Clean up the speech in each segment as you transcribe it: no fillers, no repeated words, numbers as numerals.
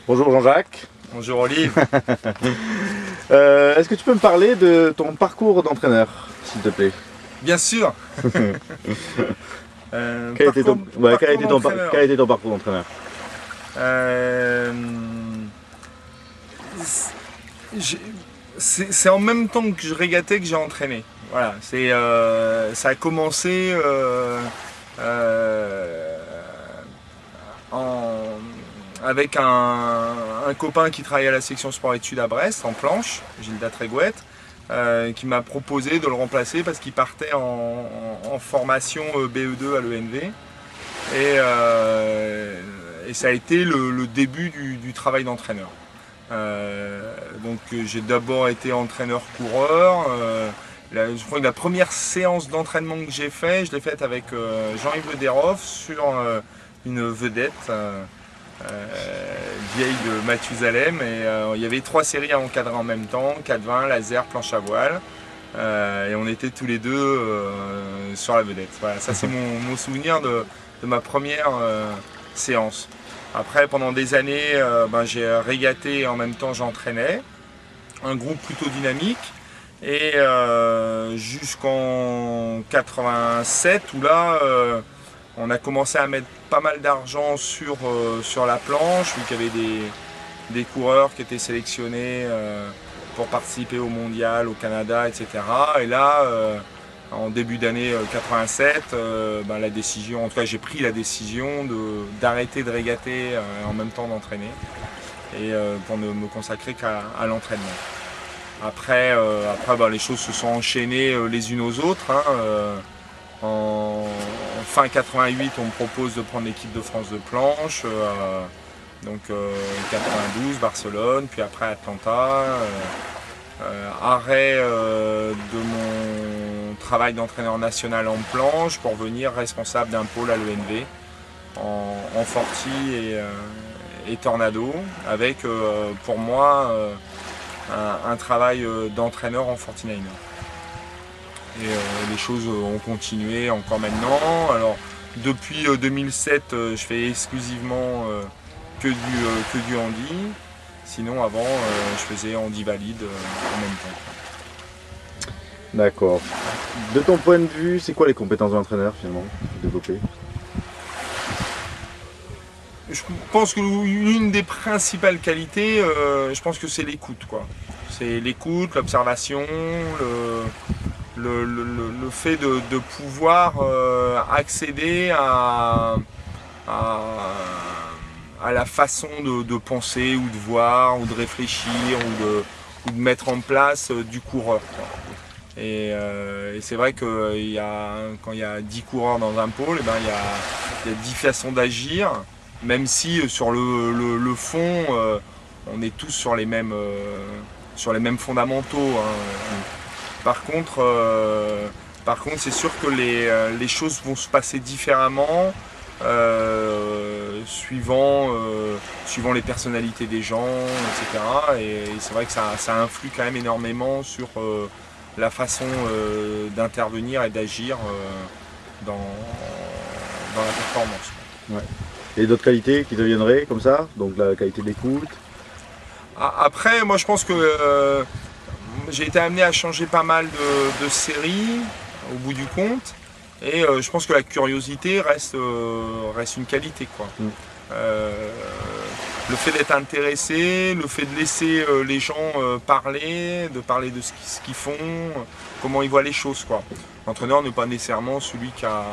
Bonjour Jean-Jacques. Bonjour Olive. Est-ce que tu peux me parler de ton parcours d'entraîneur, s'il te plaît? Bien sûr. Quel a été ton parcours d'entraîneur? C'est en même temps que je régatais que j'ai entraîné. Voilà, ça a commencé avec un copain qui travaillait à la section sport-études à Brest, en planche, Gilda Trégouette, qui m'a proposé de le remplacer parce qu'il partait en formation BE2 à l'ENV. Et ça a été le début du travail d'entraîneur. Donc j'ai d'abord été entraîneur-coureur. Je crois que la première séance d'entraînement que j'ai fait, je l'ai faite avec Jean-Yves Le Desroff sur une vedette vieille de Mathusalem. Et il y avait 3 séries à encadrer en même temps, 4-20, laser, planche à voile. Et on était tous les deux sur la vedette. Voilà, ça c'est mon souvenir de ma première séance. Après, pendant des années, j'ai régaté et en même temps j'entraînais. Un groupe plutôt dynamique. Et jusqu'en 87, où là, on a commencé à mettre pas mal d'argent sur la planche, vu qu'il y avait des coureurs qui étaient sélectionnés pour participer au mondial, au Canada, etc. Et là, en début d'année 87, la décision, en tout cas j'ai pris la décision d'arrêter de régater en même temps d'entraîner et pour ne me consacrer qu'à l'entraînement. Après, les choses se sont enchaînées les unes aux autres. En fin 88, on me propose de prendre l'équipe de France de planche. Donc 92, Barcelone, puis après Atlanta. Arrêt de mon travail d'entraîneur national en planche pour devenir responsable d'un pôle à l'ENV en Forti et Tornado, avec pour moi un travail d'entraîneur en 49er. Et les choses ont continué encore maintenant. Alors depuis 2007, je fais exclusivement que du handi. Sinon avant, je faisais handi valide en même temps. D'accord. De ton point de vue, c'est quoi les compétences de l'entraîneur finalement développées? Je pense que l'une des principales qualités, je pense que c'est l'écoute, quoi. C'est l'écoute, l'observation, le fait de pouvoir accéder à la façon de penser ou de voir ou de réfléchir ou de mettre en place du coureur, quoi. Et c'est vrai que quand il y a 10 coureurs dans un pôle, il y a 10 façons d'agir. Même si sur le fond, on est tous sur les mêmes fondamentaux. Par contre, c'est sûr que les choses vont se passer différemment suivant les personnalités des gens, etc. Et c'est vrai que ça influe quand même énormément sur la façon d'intervenir et d'agir dans la performance. Ouais. Et d'autres qualités qui deviendraient comme ça, donc la qualité d'écoute. Après, moi je pense que j'ai été amené à changer pas mal de séries au bout du compte, et je pense que la curiosité reste une qualité, quoi. Le fait d'être intéressé, le fait de laisser les gens parler, de parler de ce qu'ils font, comment ils voient les choses, quoi. L'entraîneur n'est pas nécessairement celui qui a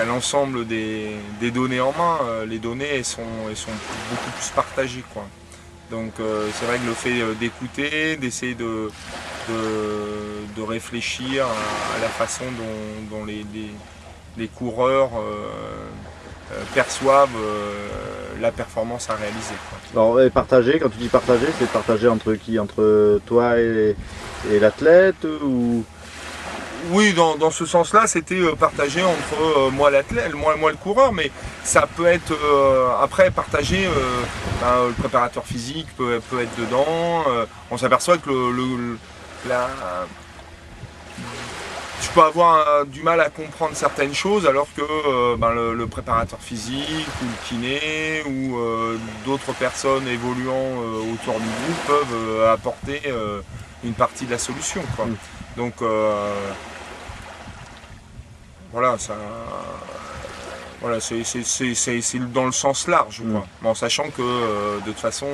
l'ensemble des données en main. Les données elles sont beaucoup plus partagées, quoi. Donc c'est vrai que le fait d'écouter, d'essayer de réfléchir à la façon dont les coureurs perçoivent la performance à réaliser, quoi. Alors partager, quand tu dis partager, c'est partager entre qui? Entre toi et l'athlète ou... Oui, dans ce sens-là, c'était partagé entre moi l'athlète, moi le coureur, mais ça peut être après partagé. Le préparateur physique peut être dedans. On s'aperçoit que je peux avoir du mal à comprendre certaines choses alors que le préparateur physique ou le kiné ou d'autres personnes évoluant autour du groupe peuvent apporter une partie de la solution, quoi. Donc voilà, c'est dans le sens large, quoi. Mais en sachant que de toute façon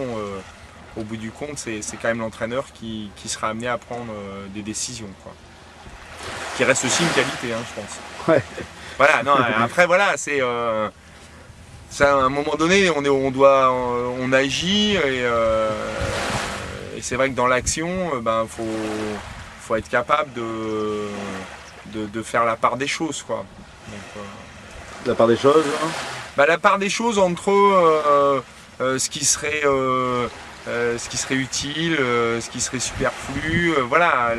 au bout du compte c'est quand même l'entraîneur qui sera amené à prendre des décisions, quoi. Qui reste aussi une qualité, hein, je pense. Ouais. Voilà, non, après voilà, c'est à un moment donné, on agit et c'est vrai que dans l'action, faut être capable de faire la part des choses, quoi. Donc, La part des choses, hein. La part des choses entre ce qui serait utile, ce qui serait superflu, voilà.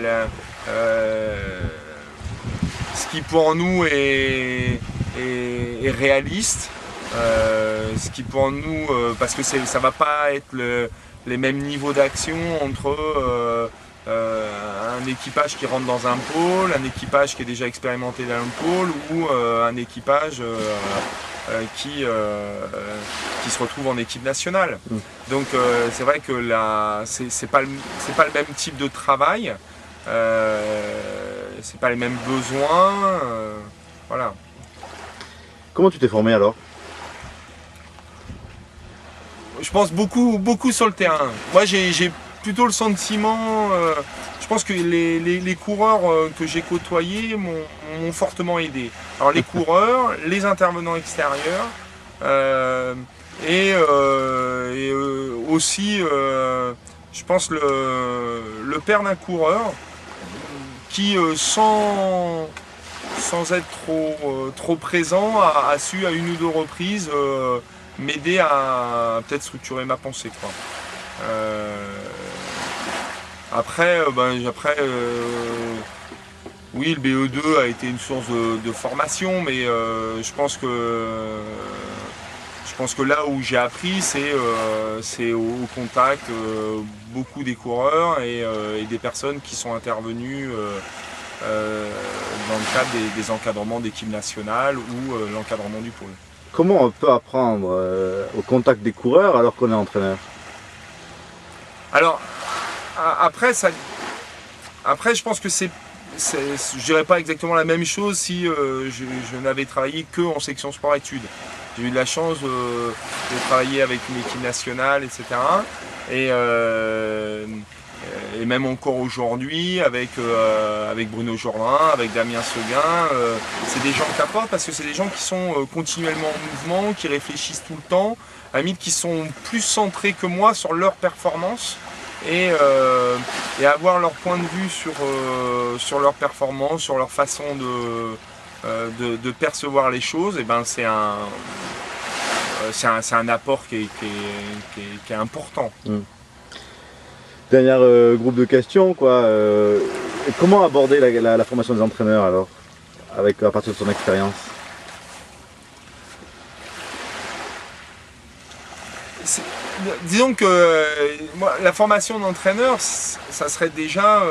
Ce qui pour nous est réaliste, ce qui pour nous, parce que ça va pas être les mêmes niveaux d'action entre un équipage qui rentre dans un pôle, un équipage qui est déjà expérimenté dans un pôle ou un équipage qui se retrouve en équipe nationale. Donc c'est vrai que là, c'est pas le même type de travail. C'est pas les mêmes besoins, voilà. Comment tu t'es formé alors? Je pense beaucoup sur le terrain. Moi j'ai plutôt le sentiment, je pense que les coureurs que j'ai côtoyés m'ont fortement aidé. Alors les coureurs, les intervenants extérieurs et aussi je pense le père d'un coureur qui sans être trop présent a su à une ou deux reprises m'aider à peut-être structurer ma pensée, quoi. Après, oui, le BE2 a été une source de formation, mais je pense que là où j'ai appris, c'est au contact beaucoup des coureurs et des personnes qui sont intervenues dans le cadre des encadrements d'équipe nationale ou l'encadrement du pôle. Comment on peut apprendre au contact des coureurs alors qu'on est entraîneur? Alors, après, je pense que je dirais pas exactement la même chose si je n'avais travaillé que en section sport-études. J'ai eu de la chance de travailler avec une équipe nationale, etc. Et même encore aujourd'hui avec Bruno Jourdain, avec Damien Seguin, c'est des gens qui apportent parce que c'est des gens qui sont continuellement en mouvement, qui réfléchissent tout le temps, à la limite qui sont plus centrés que moi sur leur performance et avoir leur point de vue sur leur performance, sur leur façon de percevoir les choses, et ben c'est un apport qui est important. Dernier groupe de questions, quoi. Comment aborder la formation des entraîneurs alors, à partir de son expérience? Disons que moi, la formation d'entraîneur, ça serait déjà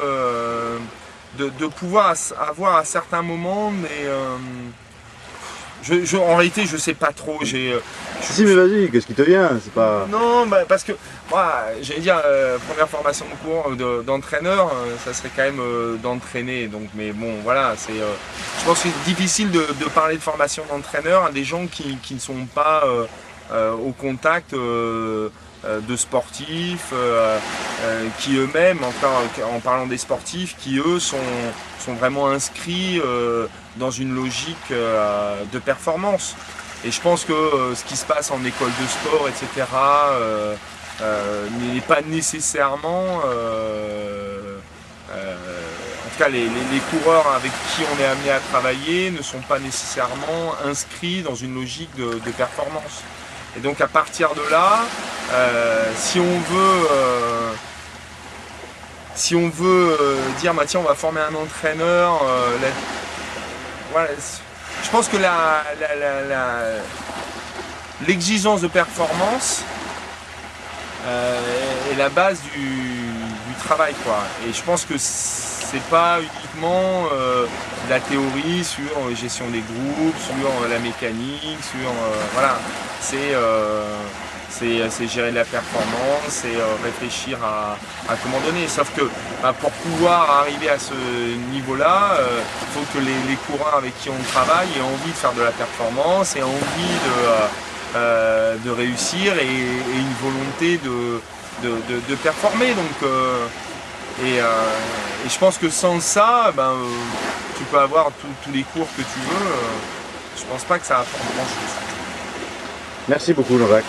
de pouvoir avoir à certains moments, mais en réalité je sais pas trop. Si mais vas-y, qu'est-ce qui te vient? C'est pas. Non, parce que moi, j'allais dire première formation de cours d'entraîneur, ça serait quand même d'entraîner. Donc, mais bon, voilà, je pense que c'est difficile de parler de formation d'entraîneur à des gens qui ne sont pas au contact de sportifs, qui eux-mêmes, en parlant des sportifs, qui eux sont vraiment inscrits dans une logique de performance. Et je pense que ce qui se passe en école de sport, etc., n'est pas nécessairement, en tout cas les coureurs avec qui on est amené à travailler ne sont pas nécessairement inscrits dans une logique de performance. Et donc à partir de là, si on veut dire bah, tiens, on va former un entraîneur, voilà, je pense que l'exigence de performance est la base du travail, quoi. Et je pense que c'est pas uniquement de la théorie sur gestion des groupes, sur la mécanique, sur voilà, c'est gérer de la performance, c'est réfléchir à comment donner. Sauf que pour pouvoir arriver à ce niveau-là, il faut que les coureurs avec qui on travaille aient envie de faire de la performance, aient envie de réussir et une volonté de performer. Donc, et je pense que sans ça, tu peux avoir tous les cours que tu veux. Je pense pas que ça apporte grand-chose. Merci beaucoup Jean-Jacques.